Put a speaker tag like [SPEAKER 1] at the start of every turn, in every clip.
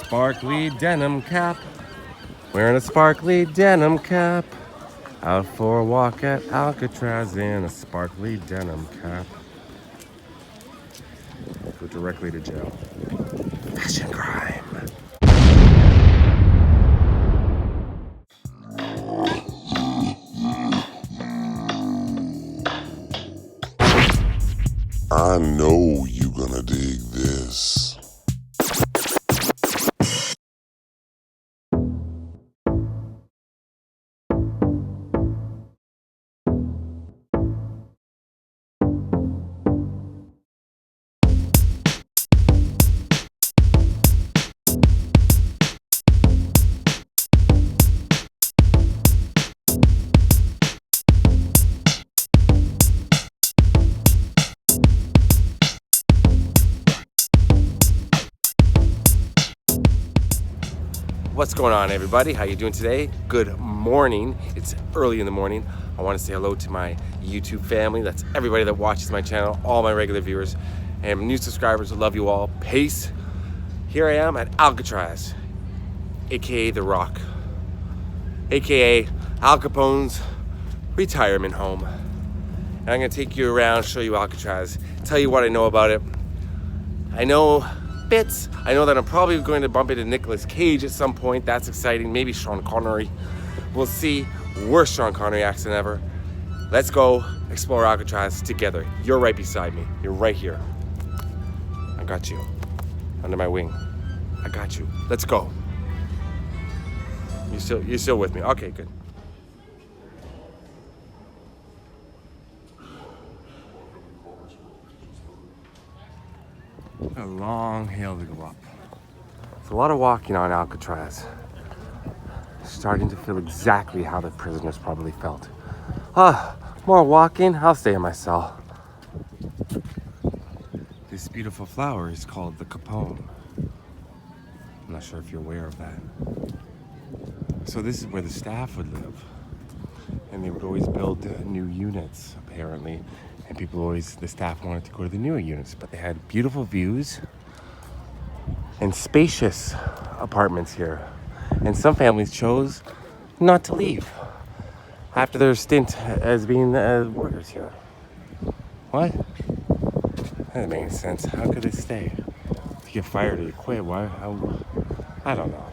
[SPEAKER 1] sparkly denim cap. Wearing a sparkly denim cap. Out for a walk at Alcatraz in a sparkly denim cap. Go directly to jail. Fashion crime.
[SPEAKER 2] I know you gonna dig this.
[SPEAKER 1] What's going on, everybody? How you doing today? Good morning. It's early in the morning. I want to say hello to my YouTube family. That's everybody that watches my channel, all my regular viewers and new subscribers. I love you all. Peace. Here I am at Alcatraz, aka The Rock, aka Al Capone's retirement home. And I'm gonna take you around, show you Alcatraz, tell you what I know about it. I know bits. I know that I'm probably going to bump into Nicolas Cage at some point. That's exciting. Maybe Sean Connery. We'll see. Worst Sean Connery accent ever. Let's go explore Alcatraz together. You're right beside me. You're right here. I got you. Under my wing. I got you. Let's go. You're still with me. Okay, good. A long hill to go up. It's a lot of walking on Alcatraz. Starting to feel exactly how the prisoners probably felt. More walking, I'll stay in my cell. This beautiful flower is called the Capone. I'm not sure if you're aware of that. So this is where the staff would live. And they would always build new units, apparently. And the staff wanted to go to the newer units, but they had beautiful views and spacious apartments here. And some families chose not to leave after their stint as being workers here. What? That doesn't make any sense. How could they stay? To get fired or to quit? Why? I don't know.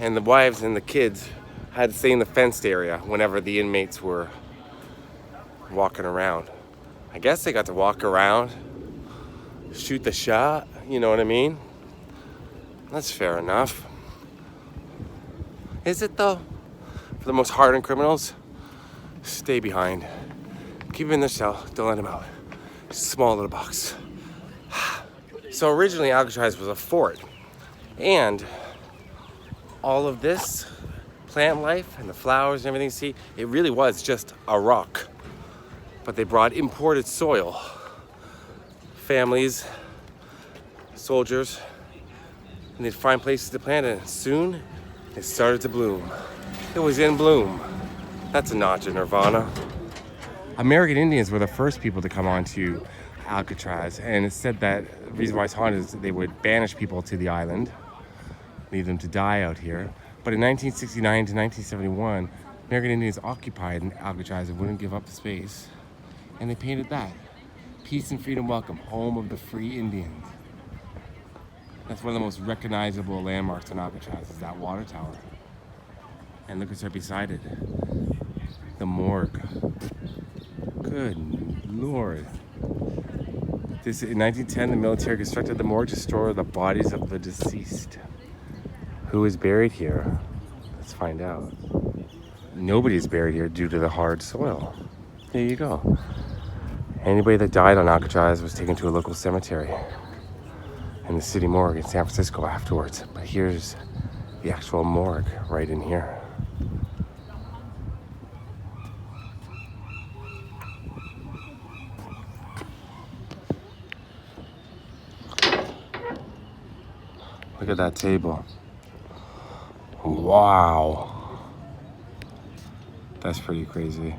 [SPEAKER 1] And the wives and the kids had to stay in the fenced area whenever the inmates were walking around. I guess they got to walk around, shoot the shot, you know what I mean? That's fair enough. Is it though? For the most hardened criminals, stay behind. Keep them in their cell, don't let them out. Small little box. So originally Alcatraz was a fort, and all of this plant life and the flowers and everything you see, it really was just a rock. But they brought imported soil. Families, soldiers, and they'd find places to plant it. And soon, it started to bloom. It was in bloom. That's a notch in Nirvana. American Indians were the first people to come onto Alcatraz, and it's said that the reason why it's haunted is that they would banish people to the island, leave them to die out here. But in 1969 to 1971, American Indians occupied Alcatraz and wouldn't give up the space. And they painted that. Peace and freedom welcome, home of the free Indians. That's one of the most recognizable landmarks in Alcatraz, is that water tower. And look what's right beside it. The morgue. Good Lord. In 1910, the military constructed the morgue to store the bodies of the deceased. Who is buried here? Let's find out. Nobody is buried here due to the hard soil. There you go. Anybody that died on Alcatraz was taken to a local cemetery and the city morgue in San Francisco afterwards. But here's the actual morgue right in here. Look at that table. Wow. That's pretty crazy.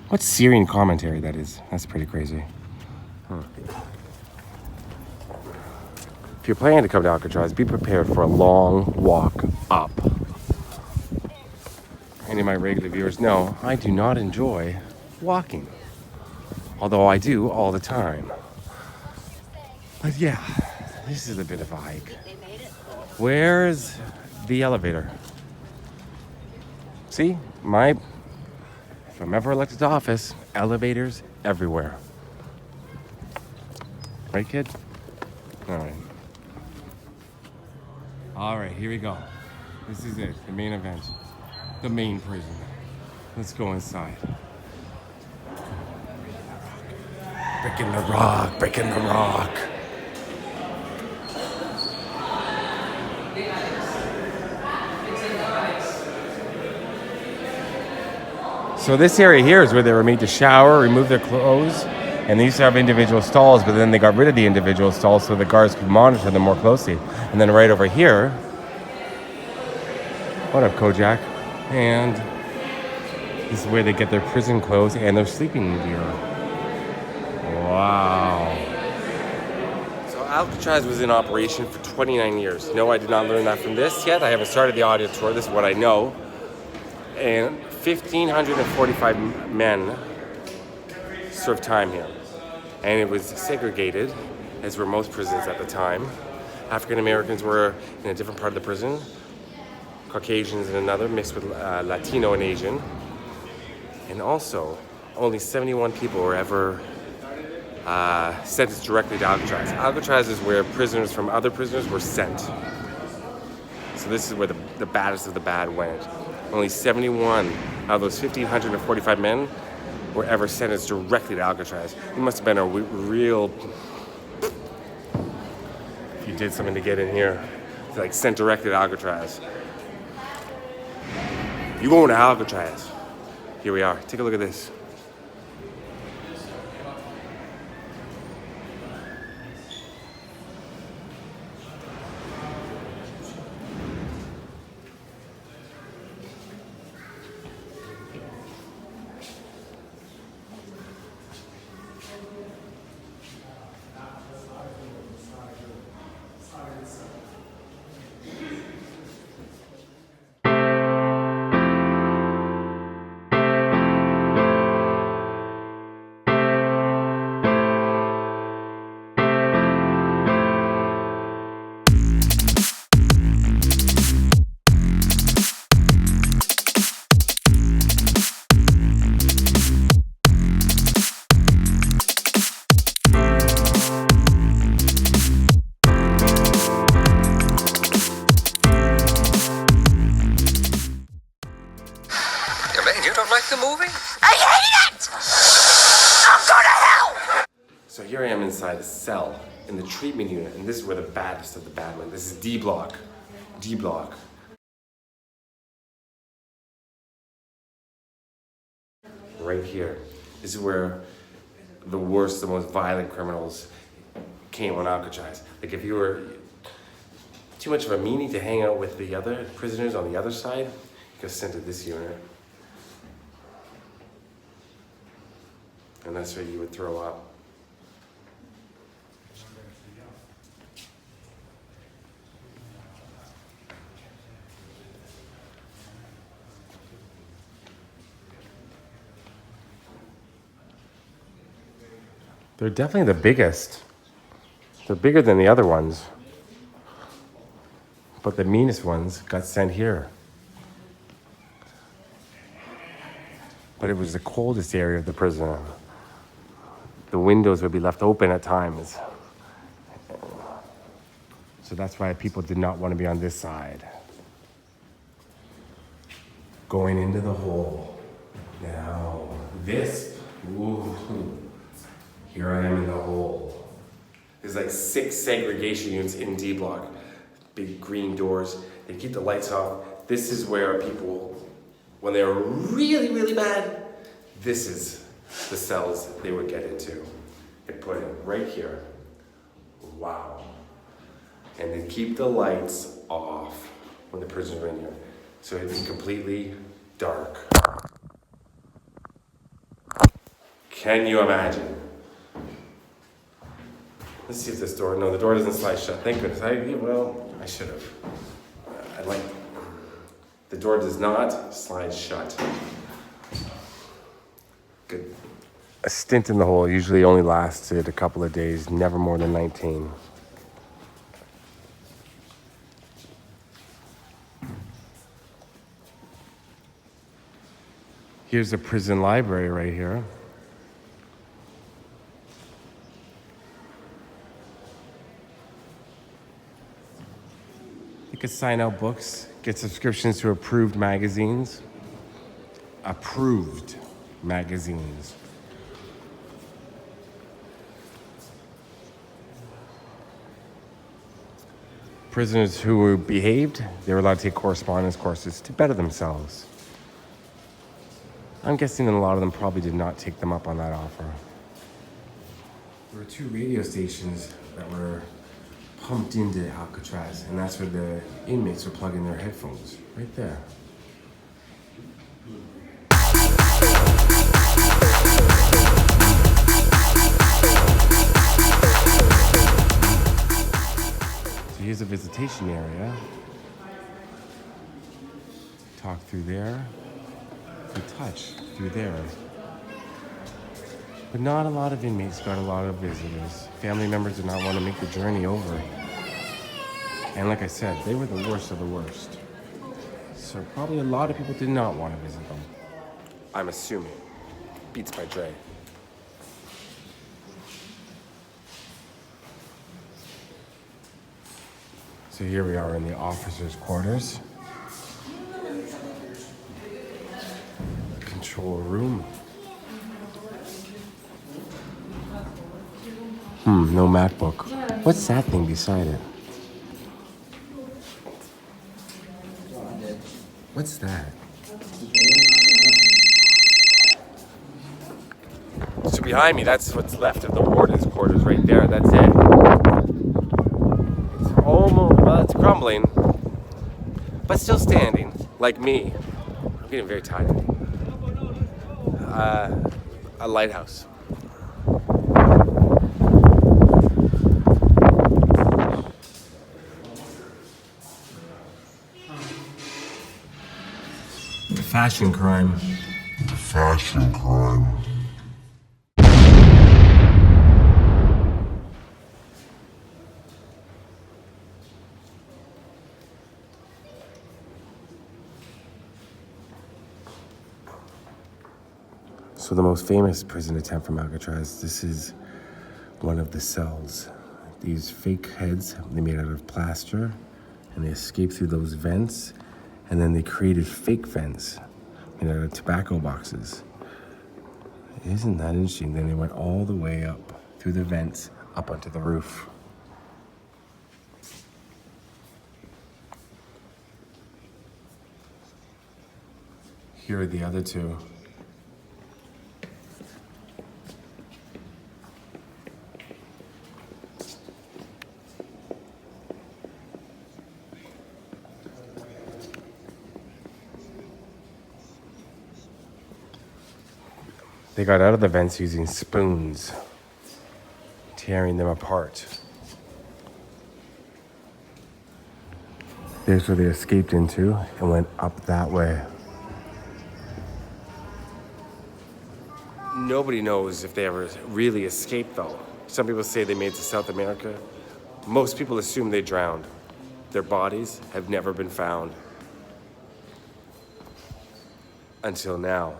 [SPEAKER 1] What Syrian commentary that is. That's pretty crazy. Huh. if you're planning to come to Alcatraz, be prepared for a long walk up. Any of my regular viewers know I do not enjoy walking, although I do all the time. But yeah, this is a bit of a hike. Where's the elevator? See, if I'm ever elected to office, elevators everywhere. Right, kid? All right, here we go. This is it, the main event, the main prison. Let's go inside. Breaking the rock, breaking the rock. So this area here is where they were made to shower, remove their clothes, and they used to have individual stalls, but then they got rid of the individual stalls so the guards could monitor them more closely. And then right over here, what up, Kojak? And this is where they get their prison clothes and their sleeping gear. Wow. So Alcatraz was in operation for 29 years. No, I did not learn that from this yet. I haven't started the audio tour. This is what I know. And 1,545 men served time here. And it was segregated, as were most prisons at the time. African Americans were in a different part of the prison, Caucasians in another, mixed with Latino and Asian. And also, only 71 people were ever sentenced directly to Alcatraz. Alcatraz is where prisoners from other prisoners were sent. So this is where the baddest of the bad went. Only 71 out of those 1,545 men were ever sentenced directly to Alcatraz. It must have been a real... If you did something to get in here, like sent directly to Alcatraz. You going to Alcatraz? Here we are. Take a look at this. So here I am inside a cell in the treatment unit, and this is where the baddest of the bad went. This is D block. D block. Right here. This is where the worst, the most violent criminals came on Alcatraz. Like if you were too much of a meanie to hang out with the other prisoners on the other side, you got sent to this unit. And that's where you would throw up. They're definitely the biggest. They're bigger than the other ones. But the meanest ones got sent here. But it was the coldest area of the prison. The windows would be left open at times. So that's why people did not want to be on this side. Going into the hole. Now, this, ooh, here I am in the hole. There's like 6 segregation units in D block. Big green doors. They keep the lights off. This is where people, when they're really, really bad, this is the cells they would get into. They put it right here. Wow. And they keep the lights off when the prisoners are in here. So it's completely dark. Can you imagine? Let's see if this door, no, the door doesn't slide shut. Thank goodness. I should have. The door does not slide shut. Good. A stint in the hole usually only lasted a couple of days, never more than 19. Here's the prison library right here. You could sign out books, get subscriptions to approved magazines. Approved magazines. Prisoners who behaved, they were allowed to take correspondence courses to better themselves. I'm guessing that a lot of them probably did not take them up on that offer. There were 2 radio stations that were pumped into Alcatraz, and that's where the inmates were plugging their headphones, right there. So here's a visitation area. Talk through there. We touch through there. But not a lot of inmates got a lot of visitors. Family members did not want to make the journey over. And like I said, they were the worst of the worst. So probably a lot of people did not want to visit them. I'm assuming. Beats by Dre. So here we are in the officers' quarters. Control room. No MacBook. What's that thing beside it? What's that? So behind me, that's what's left of the warden's quarters right there. That's it. It's almost, well, it's crumbling, but still standing, like me. I'm getting very tired. A lighthouse. Fashion crime.
[SPEAKER 2] Fashion crime.
[SPEAKER 1] So the most famous prison attempt from Alcatraz, this is one of the cells. These fake heads, they made out of plaster, and they escaped through those vents, and then they created fake vents made out of tobacco boxes. Isn't that interesting? Then they went all the way up through the vents, up onto the roof. Here are the other 2. They got out of the vents using spoons, tearing them apart. There's where they escaped into and went up that way. Nobody knows if they ever really escaped, though. Some people say they made it to South America. Most people assume they drowned. Their bodies have never been found. Until now.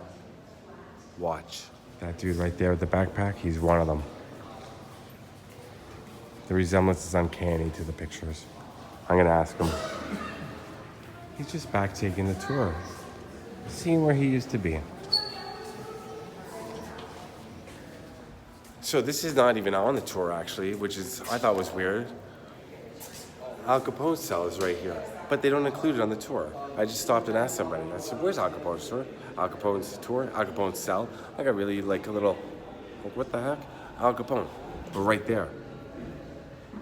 [SPEAKER 1] Watch. That dude right there with the backpack, he's one of them. The resemblance is uncanny to the pictures. I'm gonna ask him. He's just back taking the tour, seeing where he used to be. So this is not even on the tour, actually, which is, I thought was weird. Al Capone's cell is right here, but they don't include it on the tour. I just stopped and asked somebody. I said, where's Al Capone's tour? Al Capone's tour, Al Capone's cell. I got really like a little, like, what the heck? Al Capone, but right there.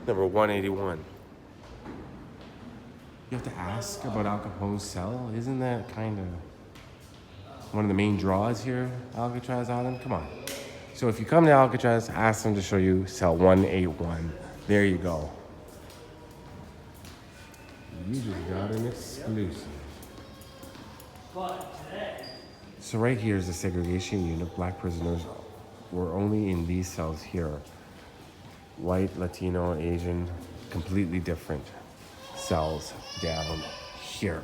[SPEAKER 1] Number 181. You have to ask about Al Capone's cell? Isn't that kind of one of the main draws here, Alcatraz Island? Come on. So if you come to Alcatraz, ask them to show you cell 181. There you go. You just got an exclusive. So right here is the segregation unit. Black prisoners were only in these cells here. White, Latino, Asian, completely different cells down here.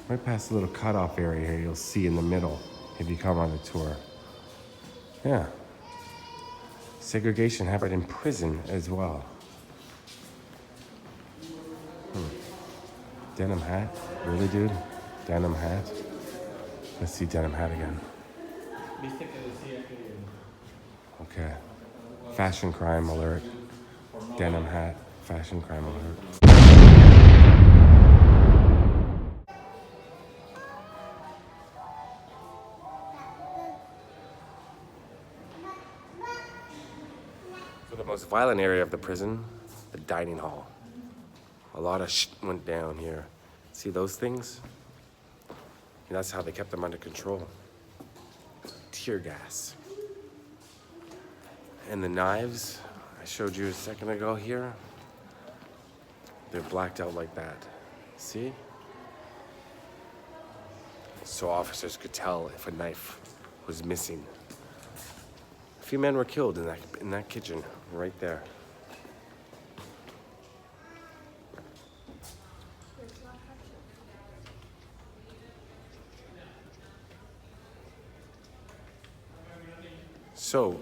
[SPEAKER 1] Right past the little cutoff area here, you'll see in the middle if you come on a tour. Yeah. Segregation happened in prison as well. Denim hat? Really, dude? Denim hat? Let's see denim hat again. Okay. Fashion crime alert. Denim hat. Fashion crime alert. So the most violent area of the prison, the dining hall. A lot of shit went down here. See those things? And that's how they kept them under control. Tear gas. And the knives I showed you a second ago here, they're blacked out like that. See? So officers could tell if a knife was missing. A few men were killed in that kitchen right there. So,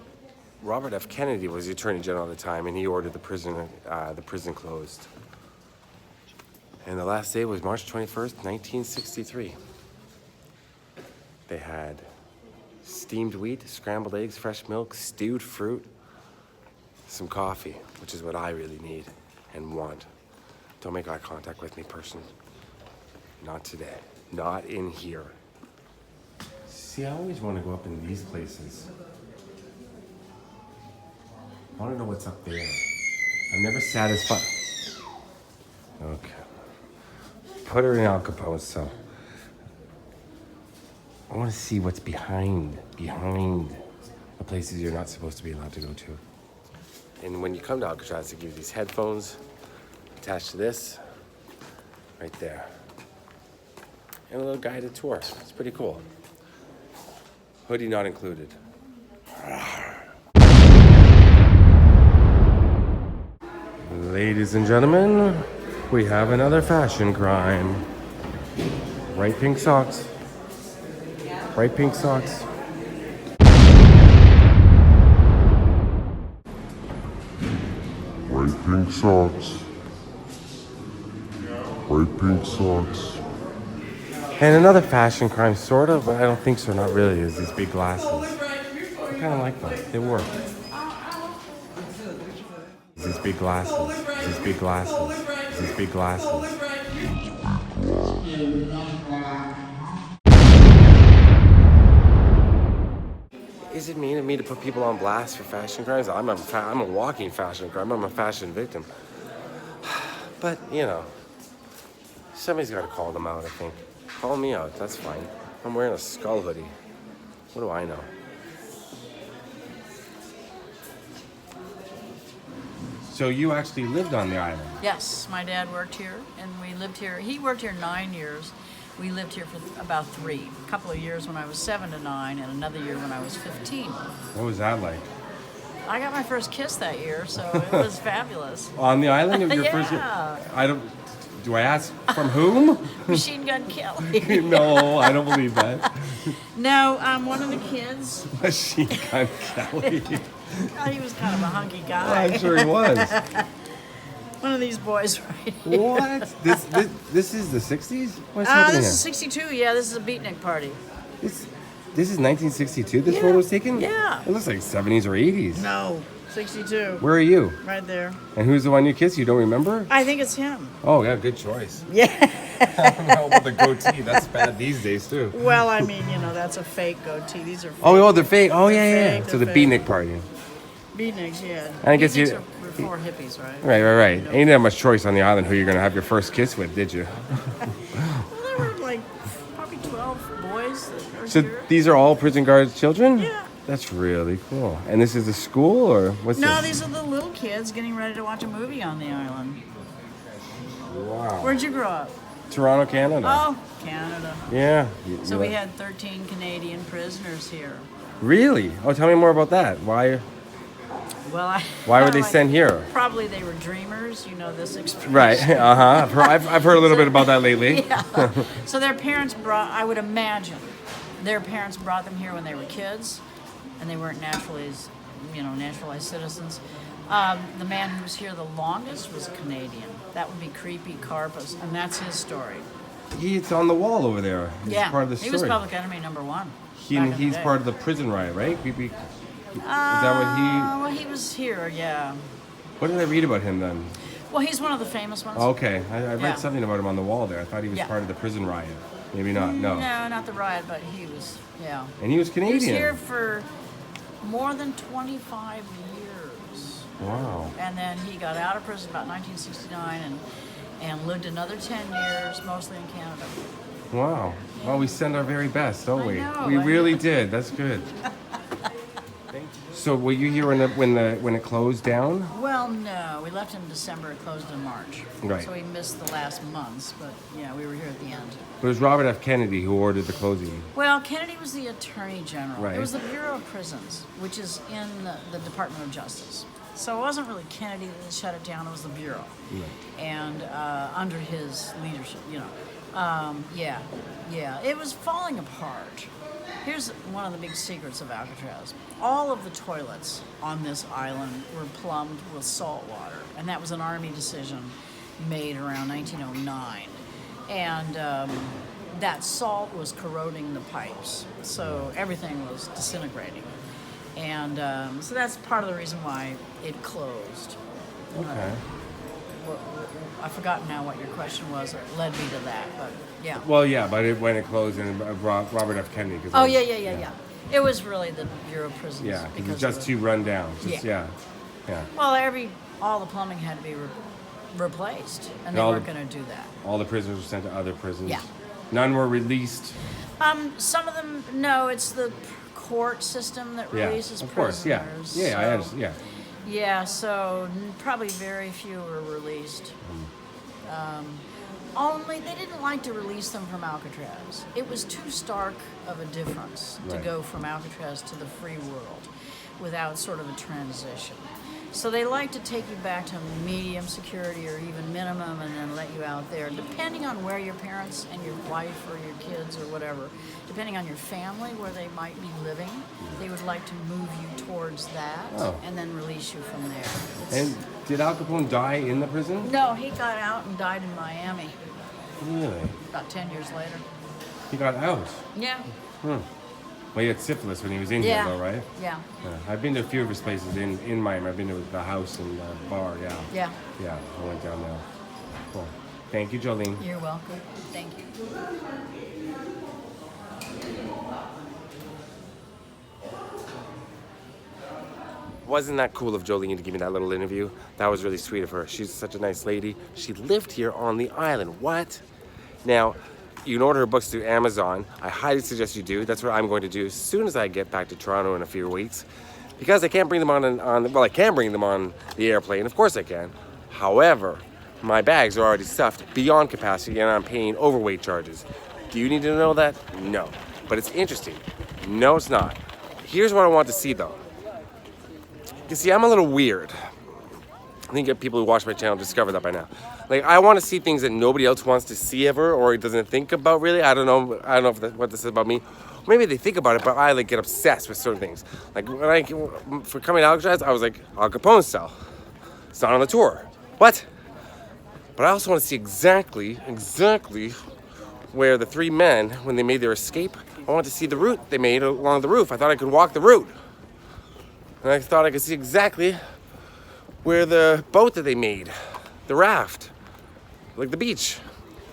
[SPEAKER 1] Robert F. Kennedy was the Attorney General at the time, and he ordered the prison closed. And the last day was March 21st, 1963. They had steamed wheat, scrambled eggs, fresh milk, stewed fruit, some coffee, which is what I really need and want. Don't make eye contact with me, person. Not today. Not in here. See, I always want to go up in these places. I want to know what's up there. I'm never satisfied. Okay. Put her in Al Capone, so. I want to see what's behind the places you're not supposed to be allowed to go to. And when you come to Alcatraz, they give you these headphones attached to this, right there. And a little guided tour. It's pretty cool. Hoodie not included. Ladies and gentlemen, we have another fashion crime. Bright pink socks. Bright pink socks.
[SPEAKER 2] Bright pink socks. Bright pink socks.
[SPEAKER 1] And another fashion crime, sort of, but I don't think so, not really, is these big glasses. I kind of like them. They work. These big glasses. These big glasses. These big glasses. Is it mean of me to put people on blast for fashion crimes? I'm a walking fashion crime. I'm a fashion victim. But, you know, somebody's got to call them out, I think. Call me out, that's fine. I'm wearing a skull hoodie. What do I know? So you actually lived on the island?
[SPEAKER 3] Yes, my dad worked here, and we lived here. He worked here 9 years. We lived here for about 3. A couple of years when I was 7 to 9, and another year when I was 15.
[SPEAKER 1] What was that like?
[SPEAKER 3] I got my first kiss that year, so it was fabulous.
[SPEAKER 1] On the island? Your
[SPEAKER 3] Yeah.
[SPEAKER 1] first year? I don't... Do I ask from whom?
[SPEAKER 3] Machine Gun Kelly.
[SPEAKER 1] No, I don't believe that.
[SPEAKER 3] No, one of the kids,
[SPEAKER 1] Machine Gun Kelly.
[SPEAKER 3] he was kind of a hunky guy.
[SPEAKER 1] I'm sure he was.
[SPEAKER 3] One of these boys right here.
[SPEAKER 1] What? This is the 60s? What's happening
[SPEAKER 3] This is
[SPEAKER 1] here?
[SPEAKER 3] 62, yeah, this is a beatnik party.
[SPEAKER 1] This is 1962 this
[SPEAKER 3] Yeah.
[SPEAKER 1] photo was taken?
[SPEAKER 3] Yeah.
[SPEAKER 1] It looks like 70s or 80s.
[SPEAKER 3] No, 62.
[SPEAKER 1] Where are you?
[SPEAKER 3] Right there.
[SPEAKER 1] And who's the one you kissed? You don't remember?
[SPEAKER 3] I think it's him.
[SPEAKER 1] Oh, yeah, good choice.
[SPEAKER 3] Yeah.
[SPEAKER 1] I don't know about the goatee. That's bad these days, too.
[SPEAKER 3] Well, I mean, that's a fake goatee. These are fake.
[SPEAKER 1] Oh, they're fake. Oh, yeah,
[SPEAKER 3] They're
[SPEAKER 1] yeah.
[SPEAKER 3] fake,
[SPEAKER 1] So the
[SPEAKER 3] they're fake.
[SPEAKER 1] beatnik party.
[SPEAKER 3] Beatniks, yeah.
[SPEAKER 1] I guess
[SPEAKER 3] Beatniks
[SPEAKER 1] you-
[SPEAKER 3] are before hippies, right?
[SPEAKER 1] Right. Ain't that much choice on the island who you're going to have your first kiss with, did you?
[SPEAKER 3] Well, there were like probably 12 boys or
[SPEAKER 1] So
[SPEAKER 3] here.
[SPEAKER 1] these are all prison guards' children?
[SPEAKER 3] Yeah.
[SPEAKER 1] That's really cool. And this is a school, or what's
[SPEAKER 3] No,
[SPEAKER 1] this?
[SPEAKER 3] these are the little kids getting ready to watch a movie on the island.
[SPEAKER 1] Wow.
[SPEAKER 3] Where'd you grow up?
[SPEAKER 1] Toronto, Canada.
[SPEAKER 3] Oh, Canada.
[SPEAKER 1] Yeah.
[SPEAKER 3] So we had 13 Canadian prisoners here.
[SPEAKER 1] Really? Oh, tell me more about that. Why
[SPEAKER 3] Well,
[SPEAKER 1] were they sent here?
[SPEAKER 3] Probably they were dreamers. You know this expression.
[SPEAKER 1] Right. I've heard a little bit about that lately.
[SPEAKER 3] Yeah. So their parents brought. I would imagine, their parents brought them here when they were kids, and they weren't naturalized citizens. The man who was here the longest was a Canadian. That would be Creepy Karpus, and that's his story.
[SPEAKER 1] It's on the wall over there. He's part of the story.
[SPEAKER 3] He was public enemy number one.
[SPEAKER 1] He's part of the prison riot, right? Creepy. Is that what he?
[SPEAKER 3] Well, he was here, yeah.
[SPEAKER 1] What did I read about him then?
[SPEAKER 3] Well, he's one of the famous ones.
[SPEAKER 1] Okay, I read
[SPEAKER 3] Yeah.
[SPEAKER 1] something about him on the wall there. I thought he was
[SPEAKER 3] Yeah.
[SPEAKER 1] part of the prison riot. Maybe not. No.
[SPEAKER 3] No, not the riot, but he was, yeah.
[SPEAKER 1] And he was
[SPEAKER 3] He was
[SPEAKER 1] Canadian.
[SPEAKER 3] here for more than 25 years.
[SPEAKER 1] Wow.
[SPEAKER 3] And then he got out of prison about 1969 and lived another 10 years, mostly in Canada.
[SPEAKER 1] Wow. Well, we send our very best, don't we?
[SPEAKER 3] I know,
[SPEAKER 1] We
[SPEAKER 3] I
[SPEAKER 1] really
[SPEAKER 3] know.
[SPEAKER 1] did. That's good. So were you here when it closed down?
[SPEAKER 3] Well, no, we left in December. It closed in March.
[SPEAKER 1] Right.
[SPEAKER 3] So we missed the last months, but yeah, we were here at the end.
[SPEAKER 1] It was Robert F. Kennedy who ordered the closing.
[SPEAKER 3] Well, Kennedy was the Attorney General.
[SPEAKER 1] Right.
[SPEAKER 3] It was the Bureau of Prisons, which is in the Department of Justice. So it wasn't really Kennedy that shut it down. It was the Bureau, and under his leadership, yeah, it was falling apart. Here's one of the big secrets of Alcatraz. All of the toilets on this island were plumbed with salt water, and that was an Army decision made around 1909. And that salt was corroding the pipes, so everything was disintegrating. And so that's part of the reason why it closed.
[SPEAKER 1] Okay.
[SPEAKER 3] I've forgotten now what your question was that led me to that, but yeah.
[SPEAKER 1] Well, yeah, but when it closed and Robert F. Kennedy. 'Cause
[SPEAKER 3] Oh,
[SPEAKER 1] it was-
[SPEAKER 3] yeah. It was really the Bureau of Prisons.
[SPEAKER 1] Yeah, because
[SPEAKER 3] because
[SPEAKER 1] it's just
[SPEAKER 3] of
[SPEAKER 1] too run down. Just,
[SPEAKER 3] Yeah.
[SPEAKER 1] yeah.
[SPEAKER 3] Well, all the plumbing had to be replaced, and they
[SPEAKER 1] all
[SPEAKER 3] weren't
[SPEAKER 1] the-
[SPEAKER 3] going to do that.
[SPEAKER 1] All the prisoners were sent to other prisons.
[SPEAKER 3] Yeah.
[SPEAKER 1] None were released.
[SPEAKER 3] Some of them, no, it's the court system that
[SPEAKER 1] Yeah,
[SPEAKER 3] releases
[SPEAKER 1] of course. Yeah.
[SPEAKER 3] prisoners.
[SPEAKER 1] Yeah, I
[SPEAKER 3] so-
[SPEAKER 1] understand. Yeah.
[SPEAKER 3] Yeah, so probably very few were released. Only they didn't like to release them from Alcatraz. It was too stark of a difference to
[SPEAKER 1] Right.
[SPEAKER 3] go from Alcatraz to the free world without sort of a transition. So they like to take you back to medium security or even minimum and then let you out there, depending on where your parents and your wife or your kids or whatever, depending on your family, where they might be living, they would like to move you towards that
[SPEAKER 1] Oh.
[SPEAKER 3] and then release you from there. It's-
[SPEAKER 1] And did Al Capone die in the prison?
[SPEAKER 3] no, he got out and died in Miami
[SPEAKER 1] Really?
[SPEAKER 3] about 10 years later.
[SPEAKER 1] He got out.
[SPEAKER 3] Yeah.
[SPEAKER 1] Well, he had syphilis when he was in
[SPEAKER 3] Yeah.
[SPEAKER 1] here, though, right?
[SPEAKER 3] Yeah.
[SPEAKER 1] Yeah. I've been to a few of his places in Miami. I've been to the house and the bar, yeah.
[SPEAKER 3] Yeah.
[SPEAKER 1] Yeah, I went down there. Cool. Thank you, Jolene.
[SPEAKER 3] You're welcome. Thank you.
[SPEAKER 1] Wasn't that cool of Jolene to give me that little interview? That was really sweet of her. She's such a nice lady. She lived here on the island. What? Now, you can order her books through Amazon. I highly suggest you do. That's what I'm going to do as soon as I get back to Toronto in a few weeks. Because I can't bring them well, I can bring them on the airplane. Of course I can. However, my bags are already stuffed beyond capacity and I'm paying overweight charges. Do you need to know that? No. But it's interesting. No, it's not. Here's what I want to see, though. You see, I'm a little weird. I think people who watch my channel discover that by now. Like, I want to see things that nobody else wants to see ever, or doesn't think about really. I don't know if what this is about me. Maybe they think about it, but I get obsessed with certain things. Like for coming to Alcatraz, I was like, Al Capone style. It's not on the tour. What? But I also want to see exactly where the three men, when they made their escape, I want to see the route they made along the roof. I thought I could walk the route. And I thought I could see exactly where the boat that they made, the raft, like the beach.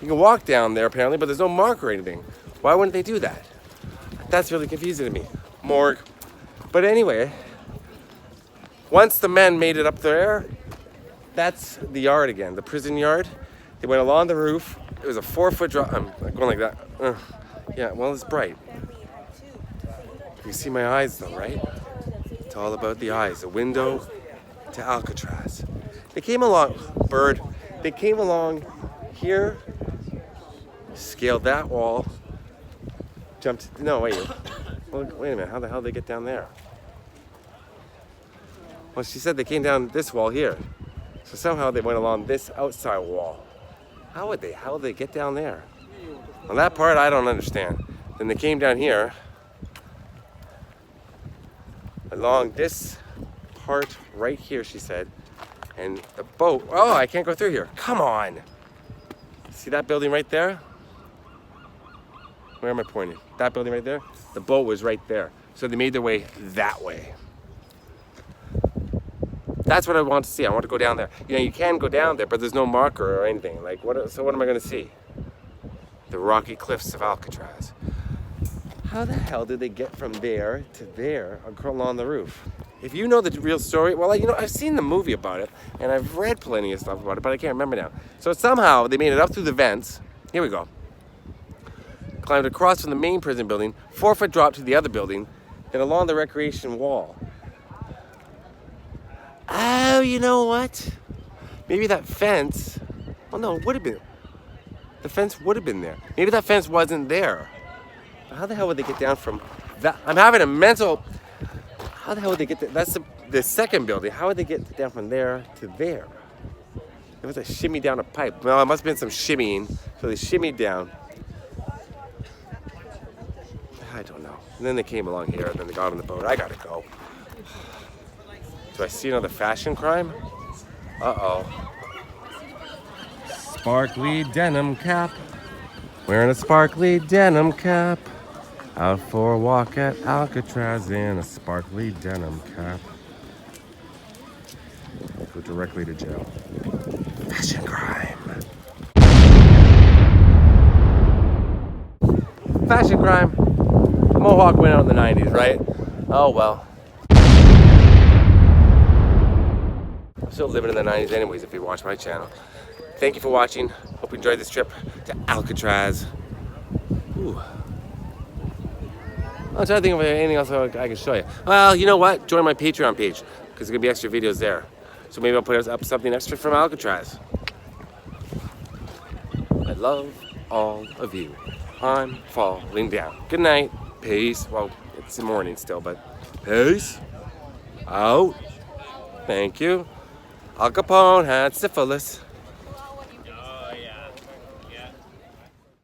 [SPEAKER 1] You can walk down there apparently, but there's no mark or anything. Why wouldn't they do that? That's really confusing to me. Morgue. But anyway, once the men made it up there, that's the yard again, the prison yard. They went along the roof. It was a 4-foot drop. I'm going like that. Yeah, well, it's bright. You see my eyes though, right? It's all about the eyes. The window to Alcatraz. They came along, bird. They came along here, scaled that wall, jumped. No, wait. Well, wait a minute. How the hell did they get down there? Well, she said they came down this wall here. So somehow they went along this outside wall. How would they get down there? Well, that part I don't understand. Then they came down here, along this part right here, she said, and the boat, oh, I can't go through here. Come on. See that building right there? Where am I pointing? That building right there? The boat was right there. So they made their way that way. That's what I want to see. I want to go down there. You know, you can go down there, but there's no marker or anything. Like, so what am I going to see? The rocky cliffs of Alcatraz. How the hell did they get from there to there along the roof? If you know the real story, well, you know, I've seen the movie about it, and I've read plenty of stuff about it, but I can't remember now. So somehow they made it up through the vents. Here we go. Climbed across from the main prison building, 4-foot drop to the other building, then along the recreation wall. Oh, you know what? Maybe that fence, well, no, it would have been. The fence would have been there. Maybe that fence wasn't there. How the hell would they get down from that? I'm having a mental, how the hell would they get there? That's the second building. How would they get down from there to there? It was a shimmy down a pipe. Well, it must have been some shimmying. So they shimmied down. I don't know. And then they came along here, and then they got on the boat. I gotta go. Do I see another fashion crime? Uh-oh. Sparkly denim cap. Wearing a sparkly denim cap. Out for a walk at Alcatraz in a sparkly denim cap. Go directly to jail. Fashion crime. Fashion crime. Mohawk went out in the 90s, right? Oh well. I'm still living in the 90s anyways if you watch my channel. Thank you for watching. Hope you enjoyed this trip to Alcatraz. Ooh. I'm trying to think of anything else I can show you. Well, you know what? Join my Patreon page because there's going to be extra videos there. So maybe I'll put up something extra from Alcatraz. I love all of you. I'm falling down. Good night. Peace. Well, it's the morning still, but peace. Out. Thank you. Al Capone had syphilis.